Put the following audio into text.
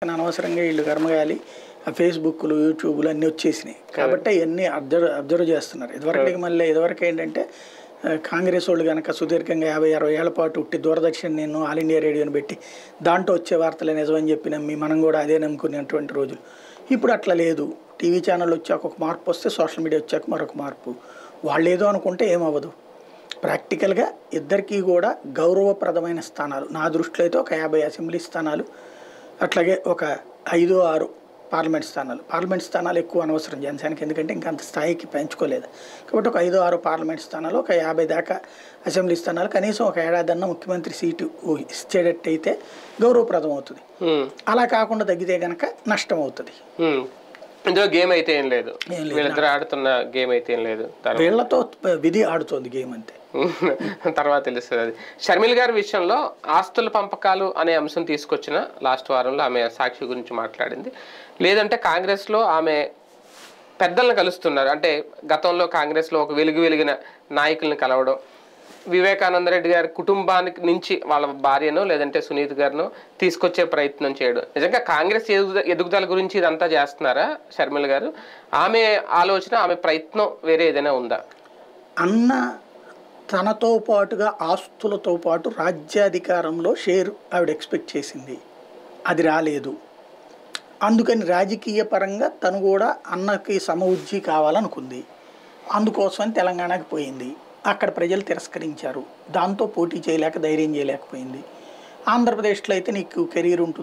అనవసరంగా వీళ్ళు కర్మగాలి ఆ ఫేస్బుక్లు యూట్యూబ్లు అన్నీ వచ్చేసినాయి కాబట్టి అవన్నీ అబ్జర్వ్ చేస్తున్నారు. ఇదివరకు ఏంటంటే కాంగ్రెస్ వాళ్ళు కనుక సుదీర్ఘంగా 50-60 ఏళ్ల పాటు ఉట్టి దూరదర్శన్ నేను ఆల్ ఇండియా రేడియోని పెట్టి దాంట్లో వచ్చే వార్తలే నిజమని చెప్పి నమ్మి మనం కూడా అదే నమ్ముకునేటువంటి రోజులు. ఇప్పుడు అట్లా లేదు. టీవీ ఛానల్ వచ్చాక ఒక మార్పు వస్తే సోషల్ మీడియా వచ్చాక మరొక మార్పు. వాళ్ళు ఏదో అనుకుంటే ఏమవ్వదు. ప్రాక్టికల్గా ఇద్దరికీ కూడా గౌరవప్రదమైన స్థానాలు నా దృష్టిలో అయితే ఒక 50 అసెంబ్లీ స్థానాలు, అట్లాగే ఒక 5-6 పార్లమెంట్ స్థానాలు ఎక్కువ అనవసరం జనసేనకి, ఎందుకంటే ఇంకా అంత స్థాయికి పెంచుకోలేదు కాబట్టి ఒక 5-6 పార్లమెంట్ స్థానాలు, ఒక 50 దాకా అసెంబ్లీ స్థానాలు, కనీసం ఒక ఏడాదన్న ముఖ్యమంత్రి సీటు ఇచ్చేటట్టయితే గౌరవప్రదం అవుతుంది. అలా కాకుండా తగ్గితే కనుక నష్టం అవుతుంది. ఇందులో గేమ్ అయితే ఏం లేదు, వీళ్ళిద్దరు ఆడుతున్న గేమ్ అయితే ఏం లేదు, వీళ్లతో విధి ఆడుతోంది గేమ్ అంతే. తర్వాత తెలుస్తుంది. అది షర్మిల గారి విషయంలో ఆస్తుల పంపకాలు అనే అంశం తీసుకొచ్చిన లాస్ట్ వారంలో ఆమె సాక్షి గురించి మాట్లాడింది. లేదంటే కాంగ్రెస్లో ఆమె పెద్దలను కలుస్తున్నారు, అంటే గతంలో కాంగ్రెస్లో ఒక వెలిగిన నాయకులను కలవడం, వివేకానంద రెడ్డి గారి కుటుంబానికి నుంచి వాళ్ళ భార్యను లేదంటే సునీత గారిను తీసుకొచ్చే ప్రయత్నం చేయడం. నిజంగా కాంగ్రెస్ ఎదుగుదల గురించి ఇదంతా చేస్తున్నారా షర్మిల గారు? ఆమె ఆలోచన, ఆమె ప్రయత్నం వేరే ఏదైనా ఉందా? అన్న తనతో పాటుగా ఆస్తులతో పాటు రాజ్యాధికారంలో షేర్ ఆవిడ ఎక్స్పెక్ట్ చేసింది, అది రాలేదు. అందుకని రాజకీయ పరంగా తను కూడా అన్నకి సమఉజ్జీ కావాలనుకుంది. అందుకోసమని తెలంగాణకి పోయింది. అక్కడ ప్రజలు తిరస్కరించారు. దాంతో పోటీ చేయలేక ధైర్యం చేయలేకపోయింది. ఆంధ్రప్రదేశ్లో అయితే నీకు కెరీర్ ఉంటుంది.